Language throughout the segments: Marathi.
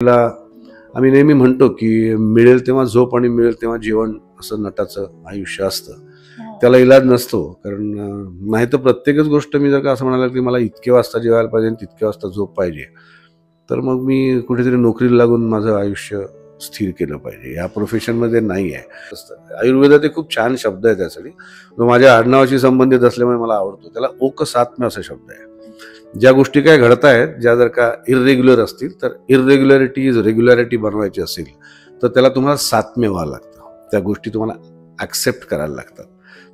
तिला आम्ही नेहमी म्हणतो की मिळेल तेव्हा झोप आणि मिळेल तेव्हा जेवण असं नटाचं आयुष्य असतं. त्याला इलाज नसतो, कारण नाही तर प्रत्येकच गोष्ट मी जर का असं म्हणाला की मला इतके वाजता जेवायला पाहिजे आणि तितके वाजता झोप पाहिजे, तर मग मी कुठेतरी नोकरीला लागून माझं आयुष्य स्थिर केलं पाहिजे. या प्रोफेशनमध्ये नाही आहे. आयुर्वेदात एक खूप छान शब्द आहे त्यासाठी, जो माझ्या आडनावाशी संबंधित असल्यामुळे मला आवडतो. त्याला ओकसात्म्य असा शब्द आहे. ज्या गोष्टी काय घडतायत, ज्या जर का इर्रेग्युलर असतील, तर इर्रेग्युलॅरिटी इज रेग्युलॅरिटी बनवायची असेल तर त्याला तुम्हाला सात्म्य व्हावं लागतं. त्या गोष्टी तुम्हाला ॲक्सेप्ट करायला लागतात.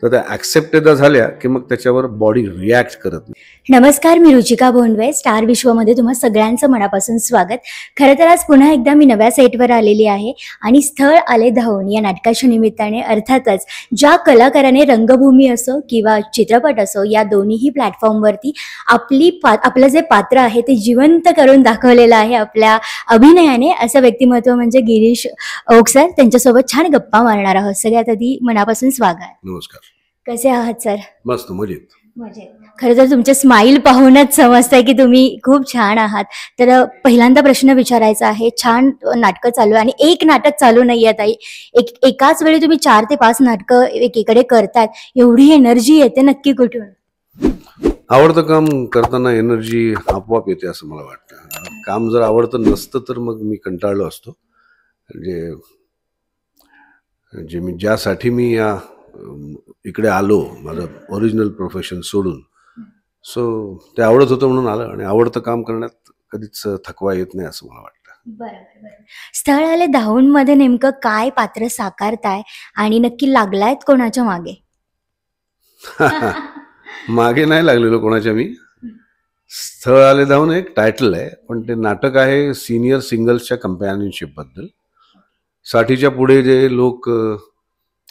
तर त्या ॲक्सेप्ट एकदा झाल्या की मग त्याच्यावर बॉडी रिॲक्ट करत नाही. नमस्कार, मी रुचिका भोंडवे. स्टार विश्वमध्ये तुम्हा सगळ्यांचं मनापासून स्वागत. खरं तर आज पुन्हा एकदा मी नव्या सेटवर आलेली आहे आणि स्थळ आले धावून या नाटकाच्या निमित्ताने अर्थातच ज्या कलाकाराने रंगभूमी असो किंवा चित्रपट असो या दोन्हीही प्लॅटफॉर्मवरती आपलं जे पात्र आहे ते जिवंत करून दाखवलेलं आहे आपल्या अभिनयाने, असं व्यक्तिमत्व म्हणजे गिरीश ओक सर. त्यांच्यासोबत छान गप्पा मारणार आहोत. सगळ्यात आधी मनापासून स्वागत. नमस्कार. कसे आहात सर? मस्त, मजेत. खरं तर तुमचे स्माईल पाहूनच समजतंय की तुम्ही खूप छान आहात. तर पहिल्यांदा प्रश्न विचारायचा आहे, छान नाटकं चालू आहे आणि एक नाटक चालू नाही आहे ताई, एकाच वेळी तुम्ही 4 ते 5 नाटकं एकीकडे करतात, एवढी एनर्जी येते नक्की कुठून? आवडतं काम करताना एनर्जी आपोआप येते असं मला वाटतं. काम जर आवडतं नसतं तर मग मी कंटाळलो असतो. म्हणजे मी ज्यासाठी मी या इकडे आलो, माझं ओरिजिनल प्रोफेशन सोडून, सो ते आवडत होतं म्हणून आलं, आणि आवडतं काम करण्यात कधीच थकवा येत नाही असं मला वाटतं. बरोबर. स्थळ आले धावून मध्ये नेमकं काय पात्र साकारताय आणि नक्की लागलायत कोणाच्या मागे? मागे नाही लागलेलो कोणाच्या मी. स्थळ आले धावून एक टायटल आहे, पण ते नाटक आहे सिनियर सिंगल्सच्या कम्पॅनियनशिप बद्दल. 60च्या पुढे जे लोक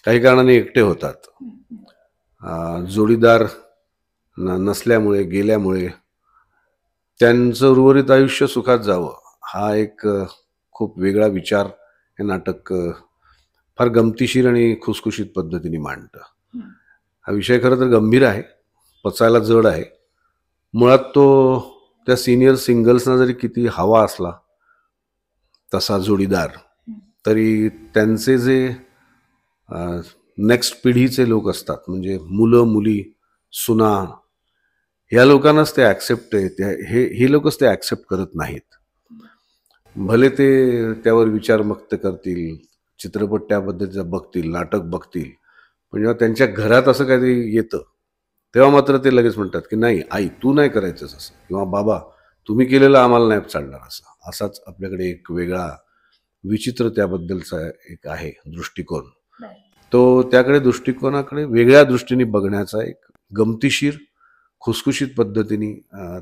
काही कारणाने एकटे होतात, जोडीदार नसल्यामुळे, गेल्यामुळे, त्यांचं उर्वरित आयुष्य सुखात जावं, हा एक खूप वेगळा विचार हे नाटक फार गमतीशीर आणि खुसखुशीत पद्धतीने मांडतं. हा विषय खरं तर गंभीर आहे, पचायला जड आहे. मुळात तो त्या सिनियर सिंगल्सना जरी किती हवा असला तसा जोडीदार, तरी त्यांचे जे नेक्स्ट पिढीचे लोक असतात, म्हणजे मुलं मुली, सुना, या लोकांनाच ते ॲक्सेप्ट हे लोकच ते ॲक्सेप्ट करत नाहीत. भले ते त्यावर विचारमक्त करतील, चित्रपट त्याबद्दलचा बघतील, नाटक बघतील, पण जेव्हा त्यांच्या घरात असं काहीतरी येतं तेव्हा मात्र ते लगेच म्हणतात की नाही आई, तू नाही करायचंच असं, किंवा बाबा तुम्ही केलेलं आम्हाला नाही चालणार असं. असाच आपल्याकडे एक वेगळा विचित्र त्याबद्दलचा एक आहे दृष्टिकोन. तो त्याकडे दृष्टिकोनाकडे वेगळ्या दृष्टीने बघण्याचा एक गमतीशीर खुसखुशीत पद्धतीने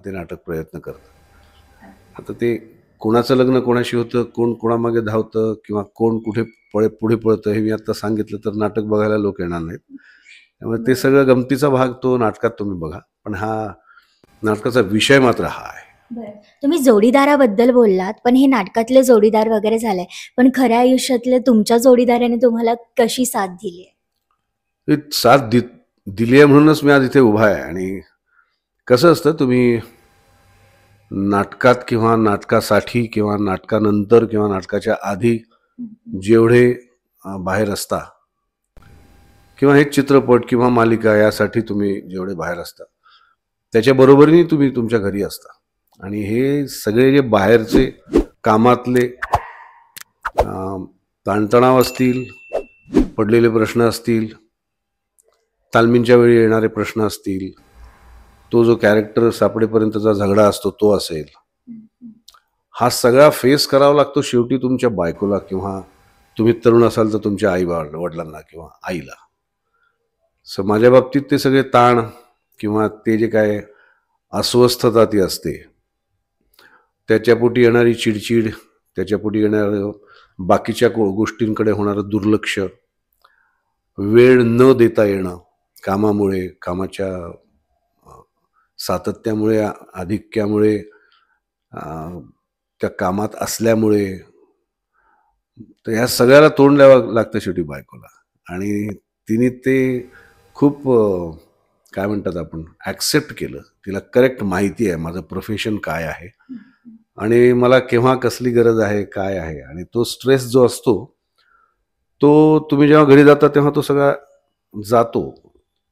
ते नाटक प्रयत्न करतं. आता ते कोणाचं लग्न कोणाशी होतं, कोण कोणामागे धावतं, किंवा कोण कुठे पुढे पळतं, हे मी आता सांगितलं तर नाटक बघायला लोक येणार नाहीत. त्यामुळे ते सगळं गमतीचा भाग तो नाटकात तुम्ही बघा, पण हा नाटकाचा विषय मात्र हा आहे. तुम्ही जोडीदाराबद्दल बोललात, पण हे नाटकातले जोडीदार वगैरे झाले, पण खऱ्या आयुष्यातले तुमच्या जोडीदाराने तुम्हाला कशी साथ दिली? साथ दिली आहे म्हणूनच मी आज इथे उभा आहे. आणि कसं असतं, तुम्ही नाटकात किंवा नाटकासाठी किंवा नाटकानंतर किंवा नाटकाच्या आधी जेवढे बाहेर असता, किंवा हे चित्रपट किंवा मालिका यासाठी तुम्ही जेवढे बाहेर असता, त्याच्या बरोबरीने तुम्ही तुमच्या घरी असता. आणि हे सगळे जे बाहेरचे कामातले ताणतणाव असतील, पडलेले प्रश्न असतील, तालमींच्या वेळी येणारे प्रश्न असतील, तो जो कॅरेक्टर सापडेपर्यंतचा झगडा असतो तो असेल, हा सगळा फेस करावा लागतो शेवटी तुमच्या बायकोला, किंवा तुम्ही तरुण असाल तर तुमच्या आई वडिलांना किंवा आईला. सो माझ्या बाबतीत ते सगळे ताण किंवा ते जे काय अस्वस्थता ती असते, त्याच्यापोटी येणारी चिडचिड, त्याच्यापोटी येणारं बाकीच्या गोष्टींकडे होणारं दुर्लक्ष, वेळ न देता येणं कामामुळे, कामाच्या सातत्यामुळे, आधिक्यामुळे, त्या कामात असल्यामुळे, तर ह्या सगळ्याला तोंड द्यावं लागतं शेवटी बायकोला. आणि तिने ते खूप काय म्हणतात आपण ॲक्सेप्ट केलं. तिला करेक्ट माहिती आहे माझं प्रोफेशन काय आहे, आणि मला केव्हा कसली गरज आहे, काय आहे, आणि तो स्ट्रेस जो असतो तो तुम्ही जेव्हा घरी जाता तेव्हा तो सगळा जातो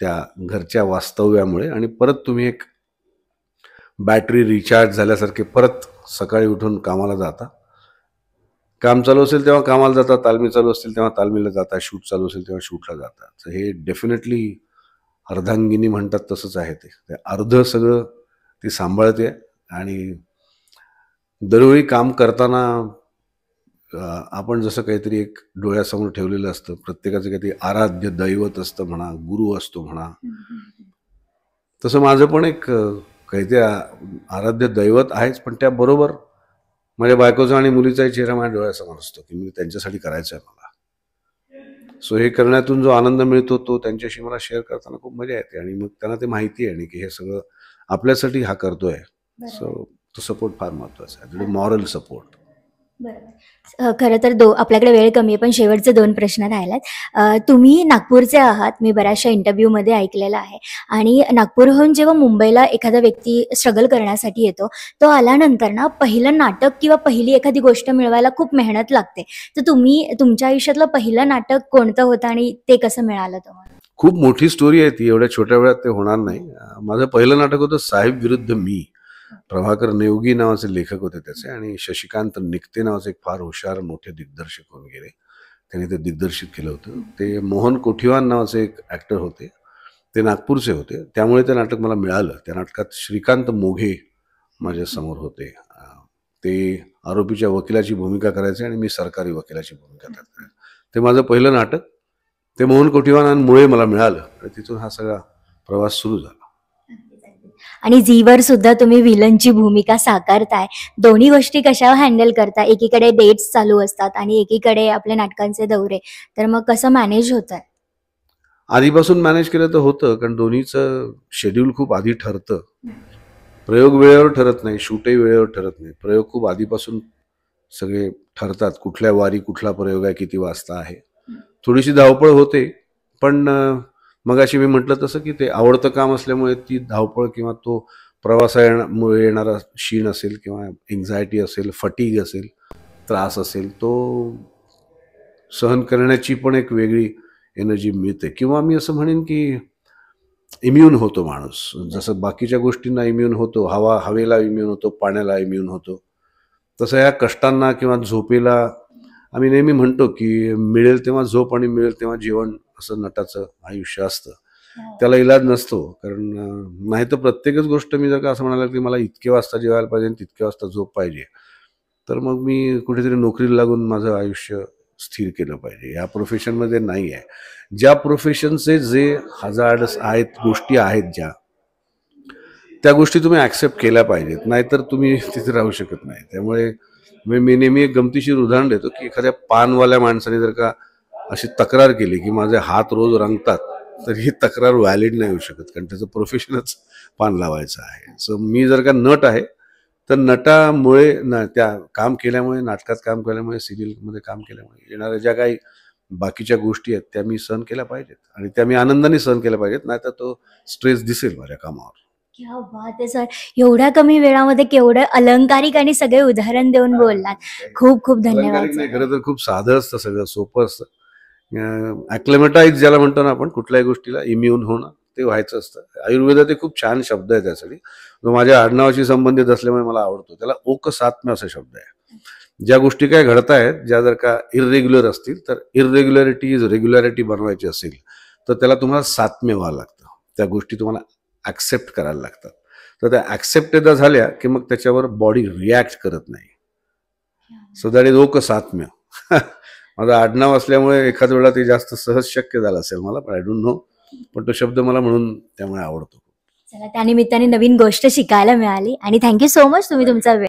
त्या घरच्या वास्तव्यामुळे, आणि परत तुम्ही एक बॅटरी रिचार्ज झाल्यासारखे परत सकाळी उठून कामाला जाता. काम चालू असेल तेव्हा कामाला जाता, तालमी चालू असतील तेव्हा तालमीला जाता, शूट चालू असेल तेव्हा शूटला जाता. तर हे डेफिनेटली अर्धांगिनी म्हणतात तसंच आहे. ते अर्ध सगळं ती सांभाळते. आणि दरवेळी काम करताना आपण जसं काहीतरी एक डोळ्यासमोर ठेवलेलं असतं, प्रत्येकाचं काहीतरी आराध्य दैवत असतं म्हणा, गुरु असतो म्हणा, तसं माझं पण एक काहीतरी आराध्य दैवत आहेच, पण त्याबरोबर माझ्या बायकोचा आणि मुलीचाही चेहरा माझ्या डोळ्यासमोर असतो की मी त्यांच्यासाठी करायचं आहे मला. सो हे करण्यातून जो आनंद मिळतो तो त्यांच्याशी मला शेअर करताना खूप मजा येते, आणि मग त्यांना ते माहिती आहे आणि की हे सगळं आपल्यासाठी हा करतोय. सो तो सपोर्ट फार महत्वाचा आहे, मॉरल सपोर्ट. बरोबर. खरं तर आपल्याकडे वेळ कमी आहे, पण शेवटचे 2 प्रश्न राहिलेत. तुम्ही नागपूरचे आहात, मी बऱ्याचशा इंटरव्ह्यूमध्ये ऐकलेलं आहे. आणि नागपूरहून जेव्हा मुंबईला एखादा व्यक्ती स्ट्रगल करण्यासाठी येतो, तो आल्यानंतर ना पहिलं नाटक किंवा पहिली एखादी गोष्ट मिळवायला खूप मेहनत लागते. तर तुम्ही तुमच्या आयुष्यातलं पहिलं नाटक कोणतं होतं आणि ते कसं मिळालं तुम्हाला? खूप मोठी स्टोरी आहे ती, एवढ्या छोट्या वेळात ते होणार नाही. माझं पहिलं नाटक होतं साहेब विरुद्ध मी. प्रभाकर नेवगी नावाचे लेखक होते त्याचे, आणि शशिकांत निकते नावाचे एक फार हुशार मोठे दिग्दर्शक होऊन गेले, त्यांनी ते दिग्दर्शित केलं होतं. ते मोहन कोठीवान नावाचे एक ॲक्टर होते, ते नागपूरचे होते, त्यामुळे ते नाटक मला मिळालं. त्या नाटकात श्रीकांत मोघे माझ्यासमोर होते. ते आरोपीच्या वकिलाची भूमिका करायचे आणि मी सरकारी वकिलाची भूमिका करायचे. ते माझं पहिलं नाटक, ते मोहन कोठीवानांमुळे मला मिळालं, आणि तिथून हा सगळा प्रवास सुरू झाला. आणि झीवर सुद्धा तुम्ही विलनची भूमिका साकारताय. दोन्ही गोष्टी कशा हँडल करता? एकीकडे डेट्स चालू असतात आणि एकीकडे आपल्या नाटकांचे दौरे. तर मग कसं मॅनेज होतंय? आधीपासून मॅनेज केलं तर होतं, कारण दोन्हीचं शेड्यूल खूप आधी ठरतं. प्रयोग वेळेवर ठरत नाही, शूटही वेळेवर ठरत नाही. प्रयोग खूप आधीपासून सगळे ठरतात, कुठल्या वारी कुठला प्रयोग आहे, किती वाजता आहे. थोडीशी धावपळ होते, पण मगाशी मी म्हटलं तसं की ते आवडतं काम असल्यामुळे ती धावपळ किंवा तो प्रवासामुळे येणारा शीण असेल किंवा एन्झायटी असेल, फटीग असेल, त्रास असेल, तो सहन करण्याची पण एक वेगळी एनर्जी मिळते. किंवा मी असं म्हणेन की इम्युन होतो माणूस, जसं बाकीच्या गोष्टींना इम्युन होतो, हवेला इम्युन होतो, पाण्याला इम्युन होतो, तसं या कष्टांना किंवा झोपेला आम्ही नेहमी म्हणतो की मिळेल तेव्हा झोप आणि मिळेल तेव्हा जेवण, असं नटाचं आयुष्य असतं. त्याला इलाज नसतो, कारण नाही तर प्रत्येकच गोष्ट मी जर का असं म्हणाला की मला इतके वाजता जेवायला पाहिजे आणि तितके वाजता झोप पाहिजे, तर मग मी कुठेतरी नोकरीला लागून माझं आयुष्य स्थिर केलं पाहिजे. या प्रोफेशनमध्ये नाही आहे. ज्या प्रोफेशनचे जे हजार्ड्स आहेत, गोष्टी आहेत ज्या, त्या गोष्टी तुम्ही ॲक्सेप्ट केल्या पाहिजेत, नाहीतर तुम्ही तिथे राहू शकत नाही. त्यामुळे मी नेहमी एक गमतीशीर उदाहरण देतो की एखाद्या पानवाल्या माणसाने जर का अशी तक्रार केली की माझे हात रोज रंगतात, तर ही तक्रार व्हॅलिड नाही होऊ शकत, कारण त्याचं प्रोफेशनच पान लावायचं आहे. सो मी जर का नट आहे, तर नटामुळे त्या काम केल्यामुळे, नाटकात काम केल्यामुळे, सिरियलमध्ये काम केल्यामुळे येणाऱ्या ज्या काही बाकीच्या गोष्टी आहेत त्या मी सहन केल्या पाहिजेत, आणि त्या मी आनंदाने सहन केल्या पाहिजेत, नाहीतर तो स्ट्रेस दिसेल माझ्या कामावर. क्या बात आहे सर! एवढ्या कमी वेळामध्ये केवढं अलंकारिक आणि सगळे उदाहरण देऊन बोललात. खूप खूप धन्यवाद अलंकारिक सर. नाही, खरं तर खूप साधं असतं, सगळं सोपं असतं. ॲक्लेमेटाईज ज्याला म्हणतो ना आपण, कुठल्याही गोष्टीला इम्युन होणं, ते व्हायचं असतं. आयुर्वेदात एक खूप छान शब्द आहे त्यासाठी, जो माझ्या आडनावाशी संबंधित असल्यामुळे मला आवडतो. त्याला ओकसात्म्य असा शब्द आहे. ज्या गोष्टी काय घडतायत, ज्या जर का इर्रेग्युलर असतील, तर इर्रेग्युलॅरिटी इज रेग्युलॅरिटी बनवायची असेल, तर त्याला तुम्हाला सात्म्य व्हावं लागतं. त्या गोष्टी तुम्हाला ॲक्सेप्ट करायला लागतात. तर त्या ॲक्सेप्ट एकदा झाल्या की मग त्याच्यावर बॉडी रिॲक्ट करत नाही. सो दॅट इज ओकसात्म्य. माझं आडनाव असल्यामुळे एखाद्या वेळा ते जास्त सहज शक्य झालं असेल मला, पण आय डोंट नो, पण तो शब्द मला म्हणून त्यामुळे आवडतो. चला, त्यानिमित्ताने नवीन गोष्ट शिकायला मिळाली आणि थँक्यू सो मच तुम्ही तुमचा वेळ